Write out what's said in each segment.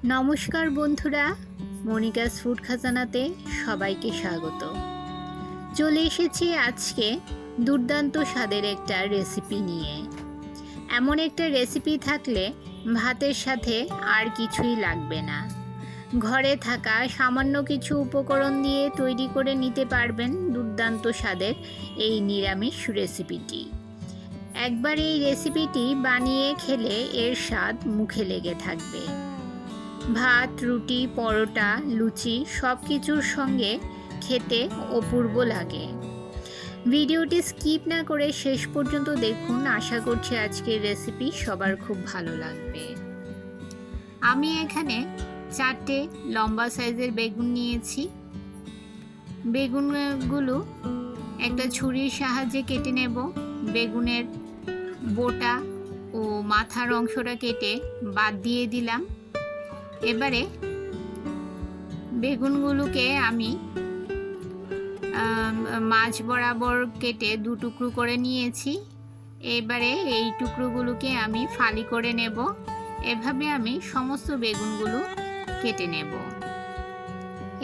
নমস্কার বন্ধুরা, Monica's food খাজানাতে সবাইকে স্বাগত। চলে এসেছি আজকে দুর্দান্ত স্বাদের একটা রেসিপি নিয়ে। এমন একটা রেসিপি থাকলে ভাতের সাথে আর কিছুই লাগবে না। ঘরে থাকা সামান্য কিছু উপকরণ দিয়ে তৈরি করে নিতে পারবেন দুর্দান্ত স্বাদের এই নিরামিষ রেসিপিটি। একবার এই রেসিপিটি বানিয়ে খেলে এর স্বাদ মুখে লেগে থাকবে। ভাত, রুটি, পরোটা, লুচি সব কিছুর সঙ্গে খেতে অপূর্ব লাগে। ভিডিওটি স্কিপ না করে শেষ পর্যন্ত দেখুন। আশা করছি আজকের রেসিপি সবার খুব ভালো লাগবে। আমি এখানে 4টে লম্বা সাইজের বেগুন নিয়েছি। বেগুনগুলো একটা ছুরির সাহায্যে কেটে নেব। বেগুনের বোটা ও মাথার অংশটা কেটে বাদ দিয়ে দিলাম। এবারে বেগুনগুলোকে আমি মাঝ বরাবর কেটে 2 টুকরো করে নিয়েছি। এবারে এই টুকরোগুলোকে আমি ফালি করে নেব। এভাবে আমি সমস্ত বেগুনগুলো কেটে নেব।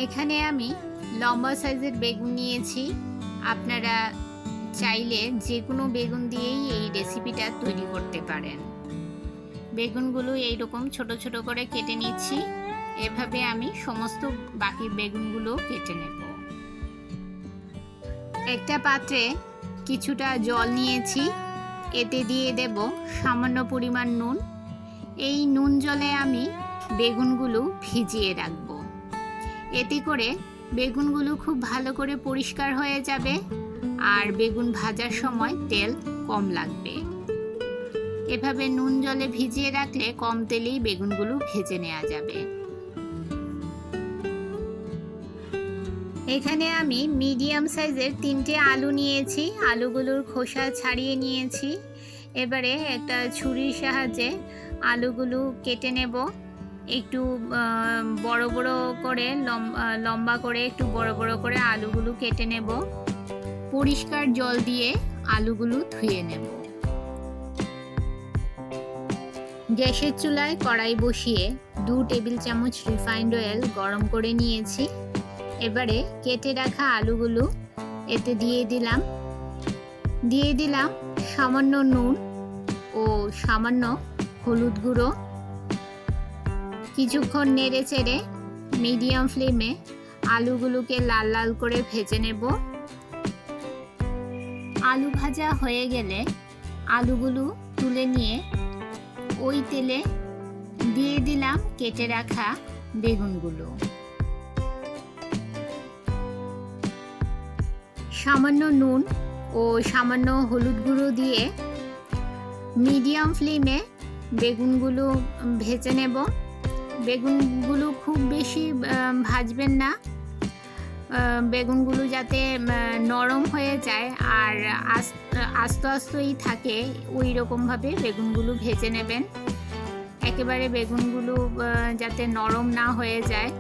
এখানে আমি লম্বা সাইজের বেগুন নিয়েছি। আপনারা চাইলে যে কোনো বেগুন দিয়েই এই রেসিপিটা তৈরি করতে পারেন। বেগুনগুলো এইরকম ছোট ছোট করে কেটে নিচ্ছি। এভাবে আমি সমস্ত বাকি বেগুনগুলো কেটে নেব। একটা পাত্রে কিছুটা জল নিয়েছি। এতে দিয়ে দেব সামান্য পরিমাণ নুন। এই নুন জলে আমি বেগুনগুলো ভিজিয়ে রাখব। এতে করে বেগুনগুলো খুব ভালো করে পরিষ্কার হয়ে যাবে আর বেগুন ভাজার সময় তেল কম লাগবে। এভাবে নুন জলে ভিজিয়ে রাখলে কম তেলেই বেগুনগুলো ভেজে নেওয়া যাবে। এখানে আমি মিডিয়াম সাইজের 3টে আলু নিয়েছি। আলুগুলোর খোসা ছাড়িয়ে নিয়েছি। এবারে একটা ছুরির সাহায্যে আলুগুলো কেটে নেব। একটু বড় বড় করে লম্বা করে একটু বড় বড় করে আলুগুলো কেটে নেব। পরিষ্কার জল দিয়ে আলুগুলো ধুয়ে নেব। গ্যাসের চুলায় কড়াই বসিয়ে 2 টেবিল চামচ রিফাইন্ড অয়েল গরম করে নিয়েছি। এবারে কেটে রাখা আলুগুলো এতে দিয়ে দিলাম সামান্য নুন ও সামান্য হলুদ গুঁড়ো। কিছুক্ষণ নেড়ে চেড়ে মিডিয়াম ফ্লেমে আলুগুলোকে লাল লাল করে ভেজে নেব। আলু ভাজা হয়ে গেলে আলুগুলো তুলে নিয়ে ওই তেলে দিয়ে দিলাম কেটে রাখা বেগুনগুলো। সামান্য নুন ও সামান্য হলুদ গুঁড়ো দিয়ে মিডিয়াম ফ্লেমে বেগুনগুলো ভেজে নেব। বেগুনগুলো খুব বেশি ভাজবেন না। বেগুনগুলো যাতে নরম হয়ে যায় আর আস্তে আস্তেই থাকে ওই রকমভাবে বেগুনগুলো ভেজে নেবেন। একেবারে বেগুনগুলো যাতে নরম না হয়ে যায়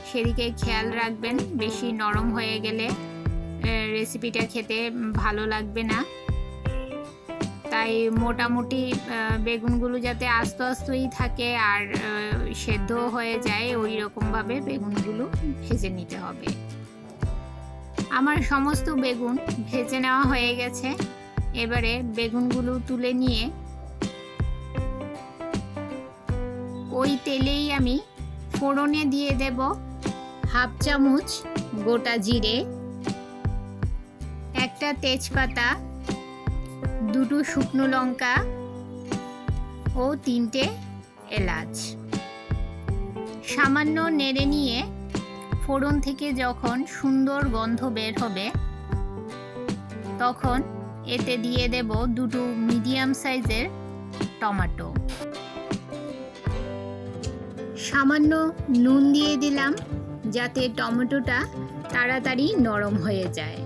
সেদিকে খেয়াল রাখবেন। বেশি নরম হয়ে গেলে রেসিপিটা খেতে ভালো লাগবে না। তাই মোটামুটি বেগুনগুলো যাতে আস্তে আস্তেই থাকে আর সেদ্ধ হয়ে যায় ওই রকমভাবে বেগুনগুলো ভেজে নিতে হবে। আমার সমস্ত বেগুন ভেজে নেওয়া হয়ে গেছে। এবারে বেগুনগুলো তুলে নিয়ে ওই তেলেই আমি ফোড়নে দিয়ে দেব 1/2 চামচ গোটা জিরে, একটা তেজপাতা, 2টো শুকনো লঙ্কা ও 3টে এলাচ। সামান্য নেড়ে নিয়ে ফোড়ন থেকে যখন সুন্দর গন্ধ বের হবে তখন এতে দিয়ে দেব 2টো মিডিয়াম সাইজের টমেটো। সামান্য নুন দিয়ে দিলাম যাতে টমেটোটা তাড়াতাড়ি নরম হয়ে যায়।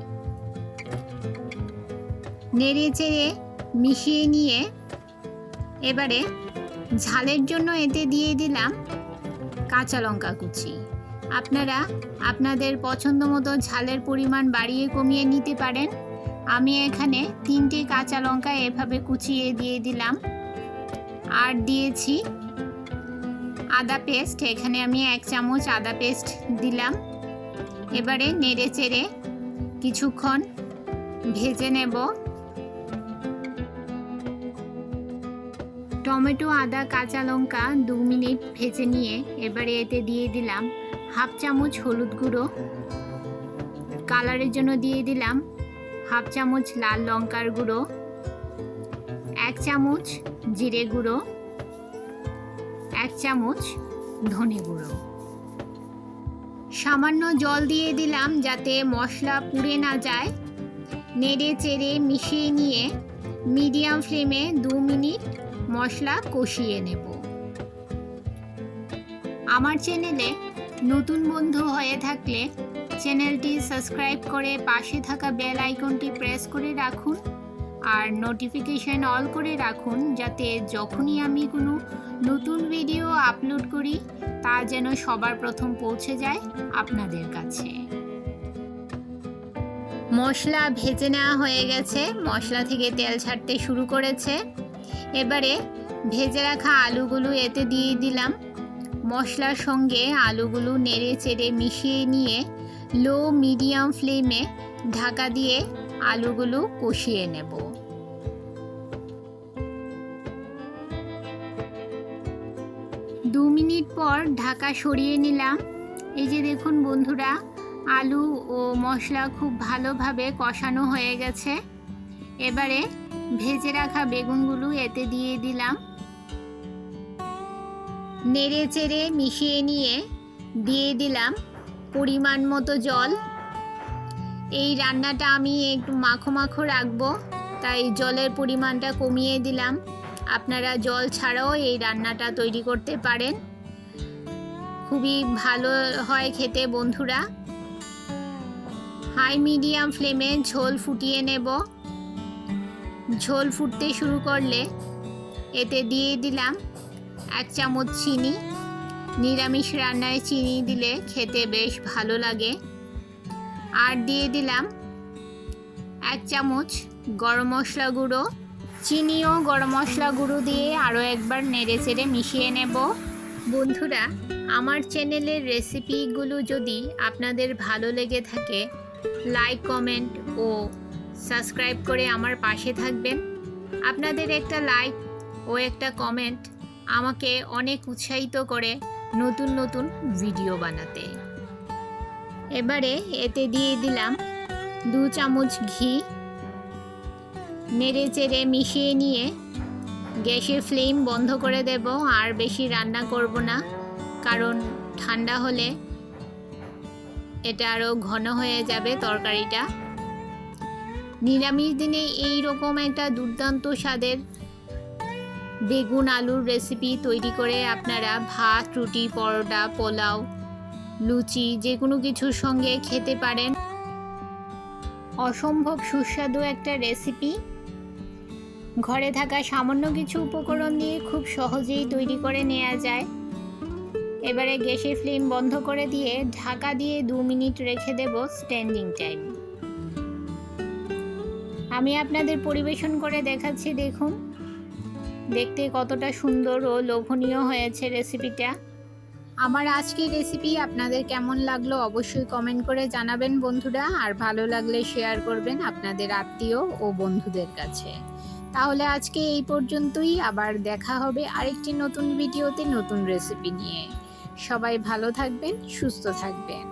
নেড়ে চেড়ে মিশিয়ে নিয়ে এবারে ঝালের জন্য এতে দিয়ে দিলাম কাঁচা লঙ্কা কুচি। আপনারা আপনাদের পছন্দ মতো ঝালের পরিমাণ বাড়িয়ে কমিয়ে নিতে পারেন। আমি এখানে 3টে কাঁচা লঙ্কা এভাবে কুচিয়ে দিয়ে দিলাম। আর দিয়েছি আদা পেস্ট, এখানে আমি 1 চামচ আদা পেস্ট দিলাম। এবারে নেড়ে চেড়ে কিছুক্ষণ ভেজে নেব। টমেটো, আদা, কাঁচা লঙ্কা 2 মিনিট ভেজে নিয়ে এবারে এতে দিয়ে দিলাম 1/2 চামচ হলুদ গুঁড়ো, কালারের জন্য দিয়ে দিলাম 1/2 চামচ লাল লঙ্কার গুঁড়ো, 1 চামচ জিরে গুঁড়ো, 1 চামচ ধনে গুঁড়ো। সামান্য জল দিয়ে দিলাম যাতে মশলা পুড়ে না যায়। নেড়ে চেড়ে মিশিয়ে নিয়ে মিডিয়াম ফ্লেমে 2 মিনিট মশলা কষিয়ে নেব। আমার চ্যানেলে নতুন বন্ধু হয়ে থাকলে চ্যানেলটি সাবস্ক্রাইব করে পাশে থাকা বেল আইকনটি প্রেস করে রাখুন আর নোটিফিকেশন অল করে রাখুন, যাতে যখনই আমি কোনো নতুন ভিডিও আপলোড করি তা যেন সবার প্রথম পৌঁছে যায় আপনাদের কাছে। মশলা ভেজে নেওয়া হয়ে গেছে, মশলা থেকে তেল ছাড়তে শুরু করেছে। এবারে ভেজে রাখা আলুগুলো এতে দিয়ে দিলাম। মশলার সঙ্গে আলুগুলো নেড়ে চেড়ে মিশিয়ে নিয়ে লো মিডিয়াম ফ্লেমে ঢাকা দিয়ে আলুগুলো কষিয়ে নেব। দু মিনিট পর ঢাকা সরিয়ে নিলাম। এই যে দেখুন বন্ধুরা, আলু ও মশলা খুব ভালোভাবে কষানো হয়ে গেছে। এবারে ভেজে রাখা বেগুনগুলো এতে দিয়ে দিলাম। নেড়ে চেড়ে মিশিয়ে নিয়ে দিয়ে দিলাম পরিমাণ মতো জল। এই রান্নাটা আমি একটু মাখো মাখো রাখবো, তাই জলের পরিমাণটা কমিয়ে দিলাম। আপনারা জল ছাড়াও এই রান্নাটা তৈরি করতে পারেন, খুবই ভালো হয় খেতে বন্ধুরা। হাই মিডিয়াম ফ্লেমে ঝোল ফুটিয়ে নেব। ঝোল ফুটতে শুরু করলে এতে দিয়ে দিলাম 1 চামচ চিনি। নিরামিষ রান্নায় চিনি দিলে খেতে বেশ ভালো লাগে। আর দিয়ে দিলাম 1 চামচ গরম মশলা গুঁড়ো। চিনি ও গরম মশলা গুঁড়ো দিয়ে আরও একবার নেড়ে চেড়ে মিশিয়ে নেব। বন্ধুরা, আমার চ্যানেলের রেসিপিগুলো যদি আপনাদের ভালো লেগে থাকে লাইক, কমেন্ট ও সাবস্ক্রাইব করে আমার পাশে থাকবেন। আপনাদের একটা লাইক ও একটা কমেন্ট আমাকে অনেক উৎসাহিত করে নতুন নতুন ভিডিও বানাতে। এবারে এতে দিয়ে দিলাম 2 চামচ ঘি। নেড়ে চেড়ে মিশিয়ে নিয়ে গ্যাসের ফ্লেম বন্ধ করে দেব। আর বেশি রান্না করব না, কারণ ঠান্ডা হলে এটা আরও ঘন হয়ে যাবে তরকারিটা। নিরামিষ দিনে এই রকম একটা দুর্দান্ত স্বাদের বেগুন আলুর রেসিপি তৈরি করে আপনারা ভাত, রুটি, পরোটা, পোলাও, লুচি যে কোনো কিছুর সঙ্গে খেতে পারেন। অসম্ভব সুস্বাদু একটা রেসিপি। ঘরে থাকা সামান্য কিছু উপকরণ দিয়ে খুব সহজেই তৈরি করে নেওয়া যায়। এবারে গ্যাসের ফ্লেম বন্ধ করে দিয়ে ঢাকা দিয়ে 2 মিনিট রেখে দেব স্ট্যান্ডিং টাইম। আমি আপনাদের পরিবেশন করে দেখাচ্ছি, দেখুন দেখতে কতটা সুন্দর ও লোভনীয় হয়েছে রেসিপিটা। আমার আজকের রেসিপি আপনাদের কেমন লাগলো অবশ্যই কমেন্ট করে জানাবেন বন্ধুরা। আর ভালো লাগলে শেয়ার করবেন আপনাদের আত্মীয় ও বন্ধুদের কাছে। তাহলে আজকে এই পর্যন্তই, আবার দেখা হবে আরেকটি নতুন ভিডিওতে নতুন রেসিপি নিয়ে। সবাই ভালো থাকবেন, সুস্থ থাকবেন।